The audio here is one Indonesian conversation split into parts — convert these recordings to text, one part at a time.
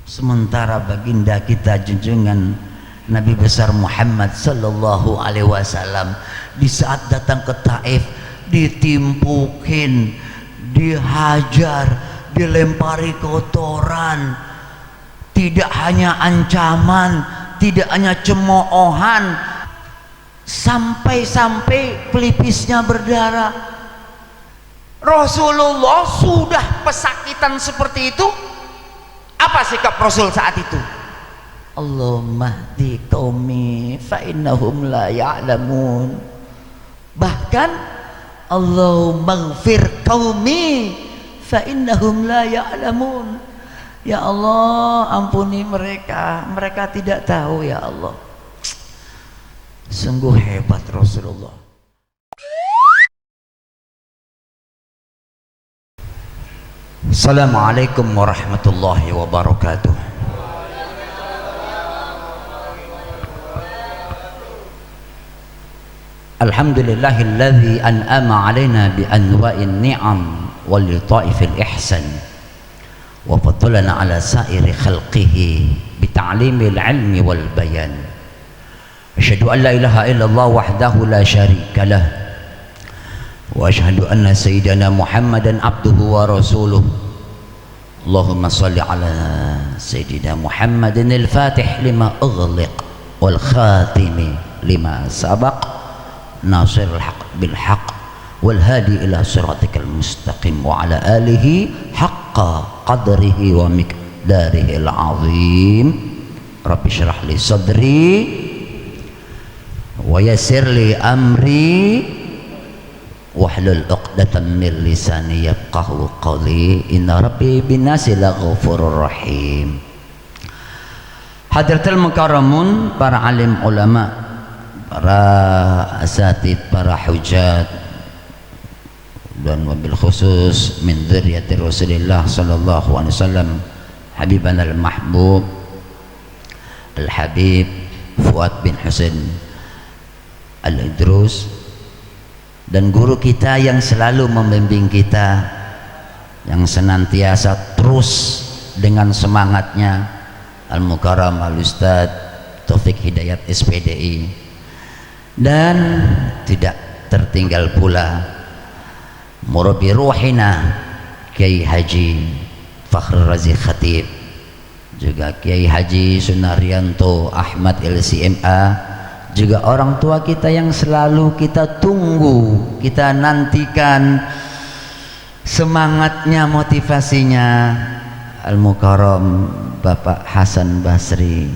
Sementara baginda kita junjungan Nabi besar Muhammad sallallahu alaihi wasallam di saat datang ke Taif ditimpukin, dihajar, dilempari kotoran, tidak hanya ancaman, tidak hanya cemoohan, sampai-sampai pelipisnya berdarah. Rasulullah sudah pesakitan seperti itu. Apa sikap Rasul saat itu? Allahumma hdi qaumi fa innahum la ya'lamun. Bahkan Allahumma ighfir qaumi fa innahum la ya'lamun. Ya Allah, ampuni mereka, mereka tidak tahu ya Allah. Sungguh hebat Rasulullah. Assalamualaikum warahmatullahi wabarakatuh. Alhamdulillahilladzi an'ama alaina bi anwa'in ni'am wal litaifil ihsan wa faddalana ala sa'iri khalqihi bi ta'limil ilmi wal bayan. Asyhadu an la ilaha illallah wahdahu la syarika lah wa asyhadu anna sayyidana Muhammadan abduhu wa rasuluh. Allahumma salli ala sayyidina Muhammadin al-fatih lima ughliq wal khatimi lima sabaq nasirul haq bil haq wal hadi ila siratikal mustaqim wa ala alihi haqqa qadrihi wa miqdarihi al-azim. Rabbi syrah li sadri wa yassir li amri wahlul 'uqdatam min lisani yafqahu qawli. Inna rabbi binasi laghafurur rahim. Hadratul mukarramun, para alim ulama, para asatid, para hujat, dan wabil khusus min dzurriyyati Rasulillah sallallahu alaihi wasallam, habibana al-mahbub al-habib Fuad bin Husain al-Idrus, dan guru kita yang selalu membimbing kita, yang senantiasa terus dengan semangatnya, Al-Mukarram Al-Ustad Taufik Hidayat SPDI, dan tidak tertinggal pula murabbi ruhina Kiai Haji Fakhr Razi Khatib, juga Kiai Haji Sunaryanto Ahmad LCMA, juga orang tua kita yang selalu kita tunggu, kita nantikan semangatnya, motivasinya, Al-Mukarram Bapak Hasan Basri.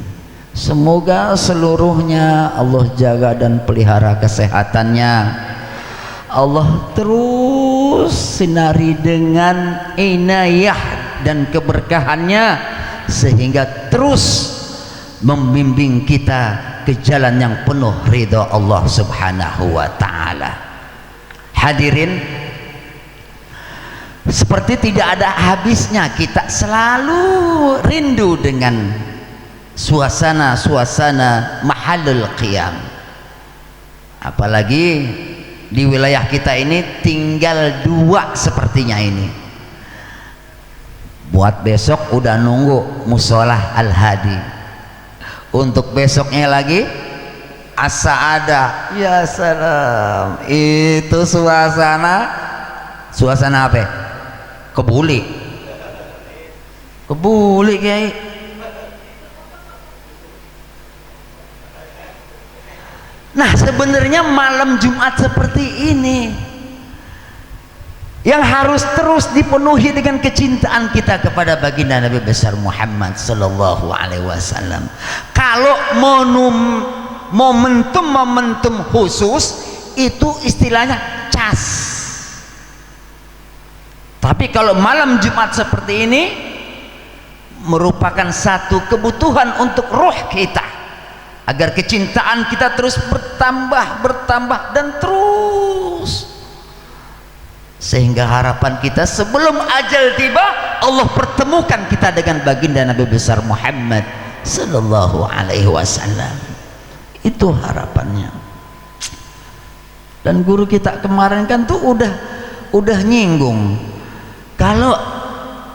Semoga seluruhnya Allah jaga dan pelihara kesehatannya, Allah terus sinari dengan inayah dan keberkahannya, sehingga terus membimbing kita ke jalan yang penuh ridha Allah subhanahu wa ta'ala. Hadirin, seperti tidak ada habisnya kita selalu rindu dengan suasana-suasana mahallul qiyam. Apalagi di wilayah kita ini tinggal 2 sepertinya ini. Buat besok udah nunggu musolah Al-Hadi. Untuk besoknya lagi As-Sa'adah. Ya salam, itu suasana apa? Kebuli Kiai. Nah, sebenarnya malam Jumat seperti ini yang harus terus dipenuhi dengan kecintaan kita kepada baginda Nabi besar Muhammad sallallahu alaihi wasallam. Kalau momentum khusus itu istilahnya cas. Tapi kalau malam Jumat seperti ini merupakan satu kebutuhan untuk roh kita, agar kecintaan kita terus bertambah dan terus, sehingga harapan kita sebelum ajal tiba Allah pertemukan kita dengan baginda Nabi besar Muhammad sallallahu alaihi wasallam. Itu harapannya. Dan guru kita kemarin kan tuh udah nyinggung, kalau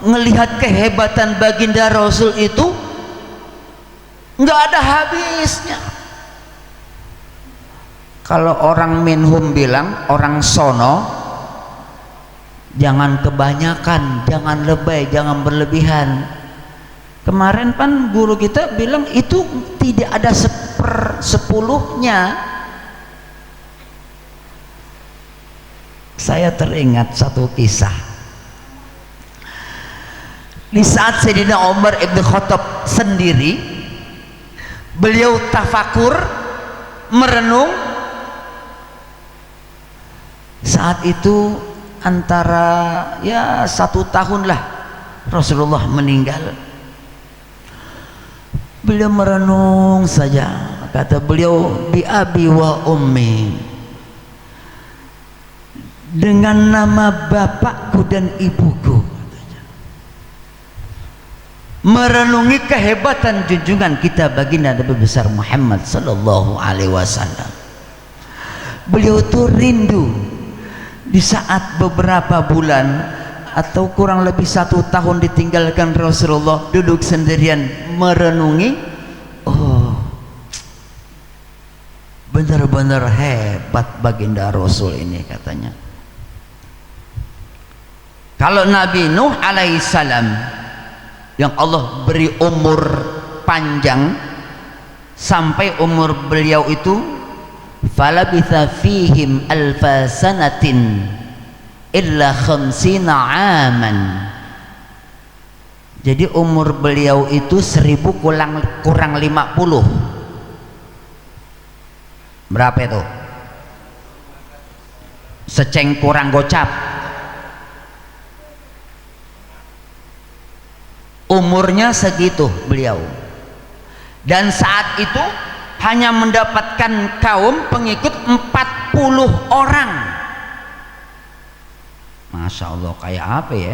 ngelihat kehebatan baginda Rasul itu nggak ada habisnya. Kalau orang minhum bilang, orang sono, jangan kebanyakan, jangan lebay, jangan berlebihan. Kemarin kan guru kita bilang itu tidak ada 1/10-nya. Saya teringat satu kisah. Di saat Sayyidina Umar ibn Khattab sendiri, beliau tafakur, merenung. Saat itu antara ya 1 tahun lah Rasulullah meninggal. Beliau merenung saja. Kata beliau, bi abi wa ummi, dengan nama bapakku dan ibuku, merenungi kehebatan junjungan kita baginda Nabi besar Muhammad sallallahu alaihi wasallam. Beliau tuh rindu di saat beberapa bulan atau kurang lebih 1 tahun ditinggalkan Rasulullah, duduk sendirian merenungi, oh benar-benar hebat baginda Rasul ini katanya. Kalau Nabi Nuh alaihissalam yang Allah beri umur panjang sampai umur beliau itu falabitha fihim alfa sanatin illa khamsina aman. Jadi umur beliau itu 1000 kurang 50. Berapa itu? Seceng kurang gocap. Umurnya segitu beliau, dan saat itu hanya mendapatkan kaum pengikut 40 orang. Masya Allah, kayak apa ya?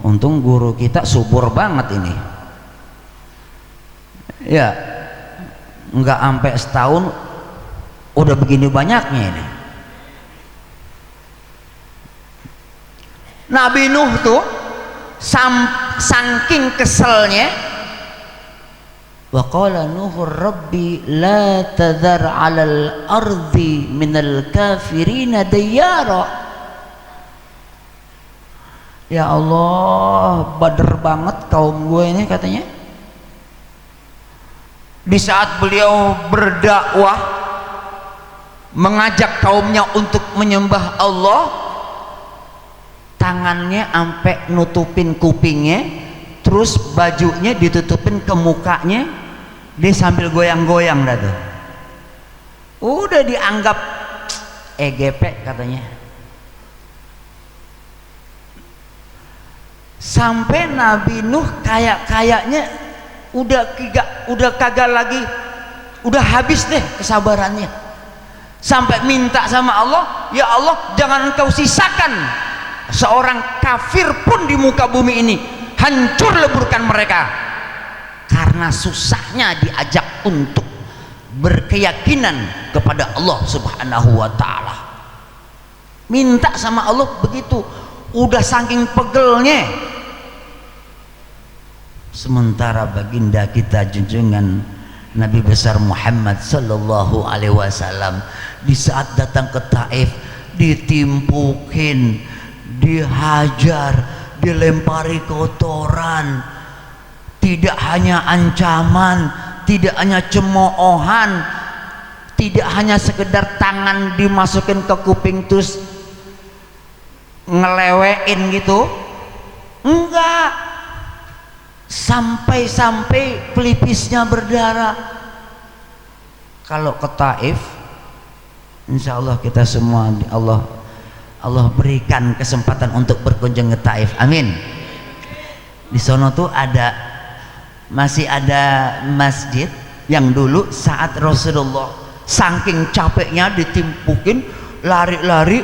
Untung guru kita subur banget ini ya, nggak sampai setahun udah begini banyaknya ini. Nabi Nuh tuh saking keselnya, wa qala Nuhur rabbi la tadhar 'alal ardi minal kafirina dayyara. Ya Allah, bader banget kaum gue ini katanya. Di saat beliau berdakwah mengajak kaumnya untuk menyembah Allah, tangannya sampai nutupin kupingnya, terus bajunya ditutupin ke mukanya, dia sambil goyang-goyang dah tuh. Udah dianggap EGP katanya. Sampai Nabi Nuh kayaknya udah kagak lagi, udah habis deh kesabarannya. Sampai minta sama Allah, ya Allah jangan engkau sisakan seorang kafir pun di muka bumi ini, hancur leburkan mereka. Karena susahnya diajak untuk berkeyakinan kepada Allah subhanahu wa ta'ala. Minta sama Allah begitu, udah saking pegelnya. Sementara baginda kita junjungan Nabi besar Muhammad sallallahu alaihi wasallam di saat datang ke Taif ditimpukin, dihajar, dilempari kotoran, tidak hanya ancaman, tidak hanya cemoohan, tidak hanya sekedar tangan dimasukin ke kuping terus ngelewein gitu, enggak, sampai pelipisnya berdarah. Kalau ke Taif, insya Allah kita semua Allah berikan kesempatan untuk berkunjung ke Taif, amin. Di sono tuh masih ada masjid yang dulu saat Rasulullah saking capeknya ditimpukin, lari-lari,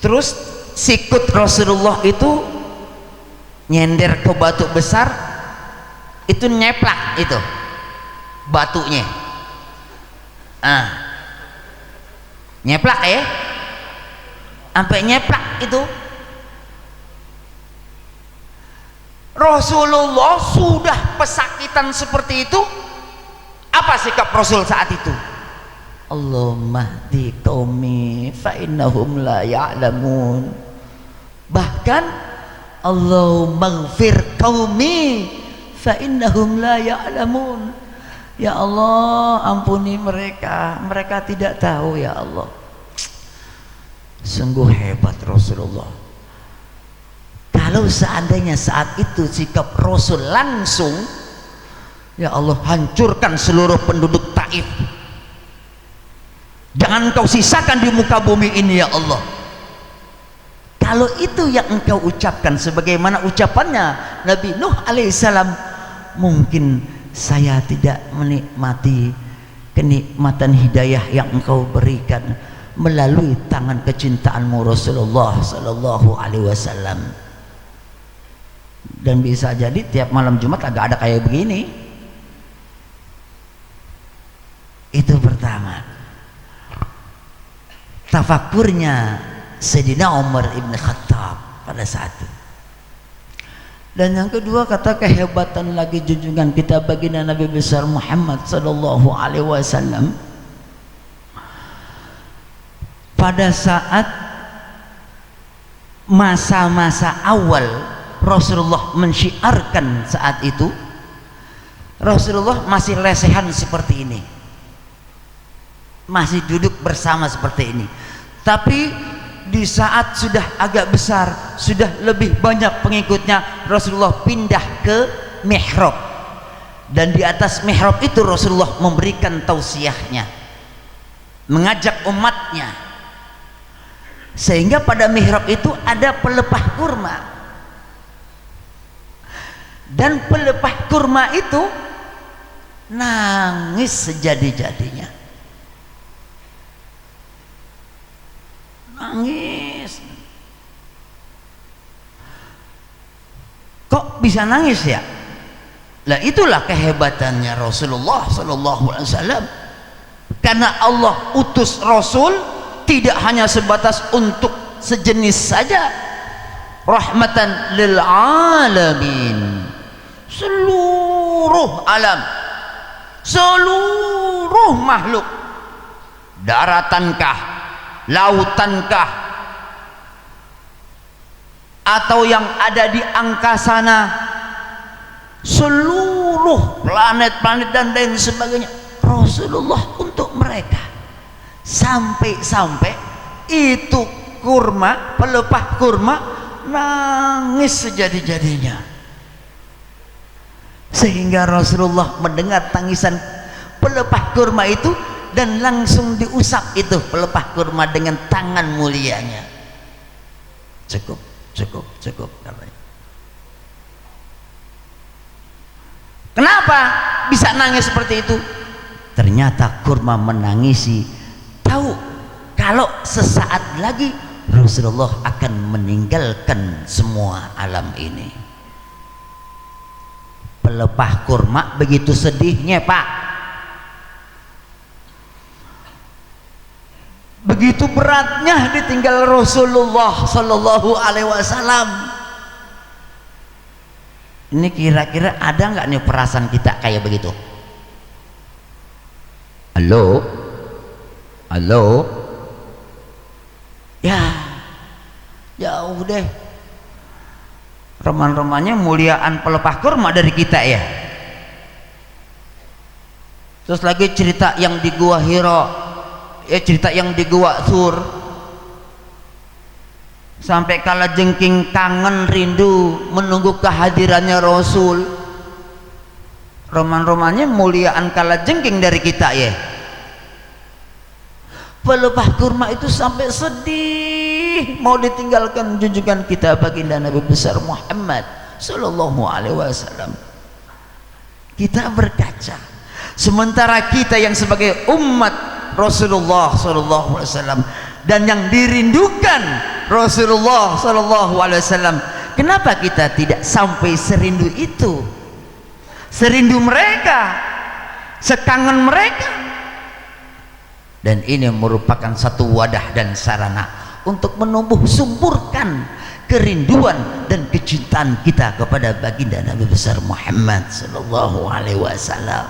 terus sikut Rasulullah itu nyender ke batu besar, itu nyeplak itu batunya, nyeplak ya, sampai nyeplak itu. Rasulullah sudah pesakitan seperti itu, apa sikap Rasul saat itu? Allahumma hdi qaumi fa innahum la ya'lamun. Bahkan Allahumma ighfir qaumi fa innahum la ya'lamun. Ya Allah, ampuni mereka, mereka tidak tahu ya Allah. Sungguh hebat Rasulullah. Kalau seandainya saat itu sikap Rasul langsung, ya Allah, hancurkan seluruh penduduk Taif, jangan engkau sisakan di muka bumi ini ya Allah. Kalau itu yang engkau ucapkan sebagaimana ucapannya Nabi Nuh alaihissalam, mungkin saya tidak menikmati kenikmatan hidayah yang engkau berikan melalui tangan kecintaanmu Rasulullah sallallahu alaihi wasallam. Dan bisa jadi tiap malam Jumat agak ada kayak begini. Itu pertama, tafakurnya Sayyidina Umar ibn Khattab pada saat itu. Dan yang kedua, kata kehebatan lagi junjungan kita baginda Nabi besar Muhammad sallallahu alaihi wasallam pada saat masa-masa awal Rasulullah mensyiarkan. Saat itu Rasulullah masih lesehan seperti ini, masih duduk bersama seperti ini. Tapi di saat sudah agak besar, sudah lebih banyak pengikutnya, Rasulullah pindah ke mihrab. Dan di atas mihrab itu Rasulullah memberikan tausiahnya, mengajak umatnya. Sehingga pada mihrab itu ada pelepah kurma. Dan pelepah kurma itu nangis sejadi-jadinya, nangis. Kok bisa nangis ya? Lah itulah kehebatannya Rasulullah sallallahu alaihi wasallam. Karena Allah utus Rasul tidak hanya sebatas untuk sejenis saja, rahmatan lil alamin, seluruh alam, seluruh makhluk, daratankah, lautankah, atau yang ada di angkasa sana, seluruh planet-planet dan lain sebagainya, Rasulullah untuk mereka. Sampai-sampai itu kurma, pelepah kurma nangis sejadi-jadinya. Sehingga Rasulullah mendengar tangisan pelepah kurma itu dan langsung diusap itu pelepah kurma dengan tangan mulianya. Cukup, cukup, cukup katanya. Kenapa bisa nangis seperti itu? Ternyata kurma menangisi, tahu kalau sesaat lagi Rasulullah akan meninggalkan semua alam ini. Pelepah kurma begitu sedihnya, Pak, begitu beratnya ditinggal Rasulullah sallallahu alaihi wasallam. Ini kira-kira ada nggak nih perasaan kita kayak begitu? Halo, halo, ya jauh deh roman-romannya muliaan pelepah kurma dari kita ya. Terus lagi cerita yang di gua Hira, ya cerita yang di gua Sur, sampai kala jengking kangen rindu menunggu kehadirannya Rasul. Roman-romannya muliaan kala jengking dari kita ya. Pelepah kurma itu sampai sedih mau ditinggalkan junjungan kita baginda Nabi besar Muhammad sallallahu alaihi wasallam. Kita berkaca, sementara kita yang sebagai umat Rasulullah sallallahu alaihi wasallam dan yang dirindukan Rasulullah sallallahu alaihi wasallam, kenapa kita tidak sampai serindu itu, serindu mereka, sekangen mereka? Dan ini merupakan satu wadah dan sarana untuk menumbuh subburkan kerinduan dan kecintaan kita kepada baginda Nabi besar Muhammad sallallahu alaihi wasallam.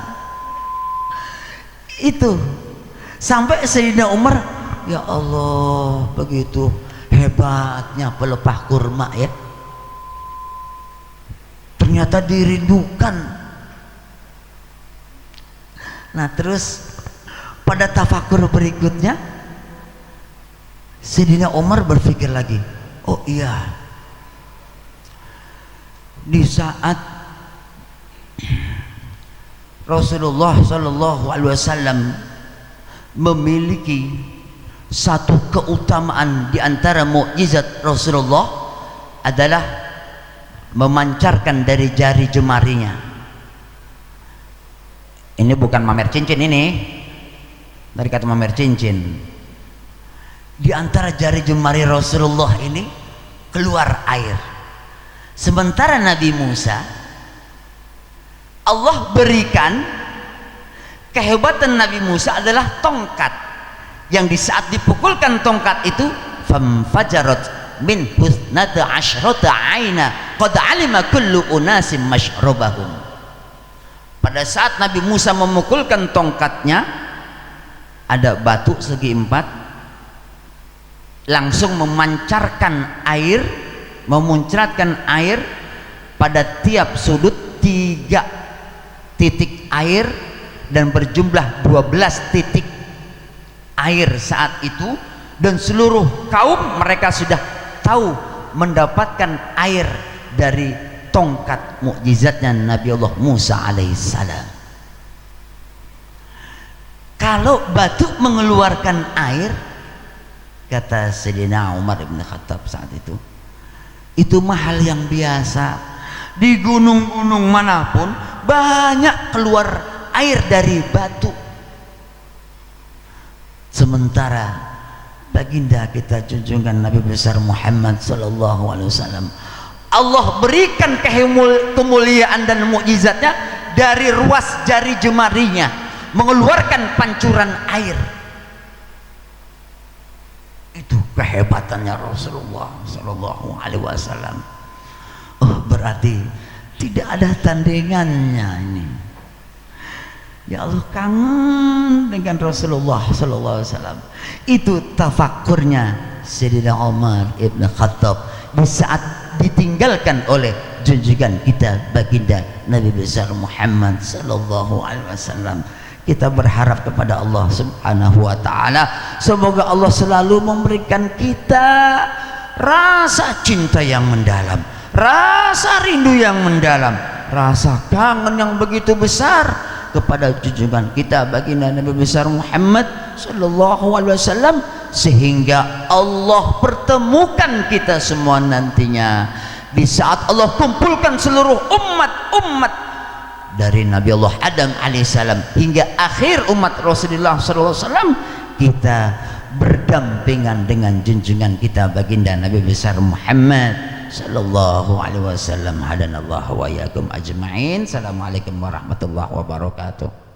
Itu sampai Sayyidina Umar, ya Allah, begitu hebatnya pelepah kurma ya, ternyata dirindukan. Nah terus pada tafakur berikutnya Sayyidina Umar berpikir lagi, oh iya, di saat Rasulullah Sallallahu Alaihi Wasallam memiliki satu keutamaan di antara mukjizat Rasulullah adalah memancarkan dari jari jemarinya. Ini bukan mamer cincin, ini dari kata mamer cincin. Di antara jari jemari Rasulullah ini keluar air. Sementara Nabi Musa, Allah berikan kehebatan Nabi Musa adalah tongkat, yang di saat dipukulkan tongkat itu famfajarat min husnata asyrata aina qad alima kullu unasim masyrabahum. Pada saat Nabi Musa memukulkan tongkatnya, ada batu segi empat langsung memancarkan air, memuncratkan air pada tiap sudut 3 titik air, dan berjumlah 12 titik air saat itu, dan seluruh kaum mereka sudah tahu mendapatkan air dari tongkat mukjizatnya Nabi Allah Musa alaihissalam. Kalau batu mengeluarkan air, kata Sayyidina Umar bin Khattab saat itu mah hal yang biasa. Di gunung-gunung manapun banyak keluar air dari batu. Sementara baginda kita junjungan Nabi besar Muhammad sallallahu alaihi wasallam, Allah berikan kemuliaan dan mukjizatnya dari ruas jari jemarinya mengeluarkan pancuran air. Itu kehebatannya Rasulullah sallallahu alaihi wasallam. Oh, berarti tidak ada tandingannya ini. Ya Allah, kangen dengan Rasulullah sallallahu alaihi wasallam. Itu tafakurnya Sayyidina Umar ibn Khattab di saat ditinggalkan oleh junjungan kita baginda Nabi besar Muhammad sallallahu alaihi wasallam. Kita berharap kepada Allah Subhanahu wa taala, semoga Allah selalu memberikan kita rasa cinta yang mendalam, rasa rindu yang mendalam, rasa kangen yang begitu besar kepada junjungan kita baginda Nabi besar Muhammad sallallahu alaihi wasallam, sehingga Allah pertemukan kita semua nantinya di saat Allah kumpulkan seluruh umat-umat dari Nabi Allah Adam alaihissalam hingga akhir umat Rasulullah sallallahu alaihi wasallam, kita berdampingan dengan junjungan kita baginda Nabi besar Muhammad sallallahu alaihi wasallam. Hadanallahu wa iyyakum ajma'in. Assalamualaikum warahmatullahi wabarakatuh.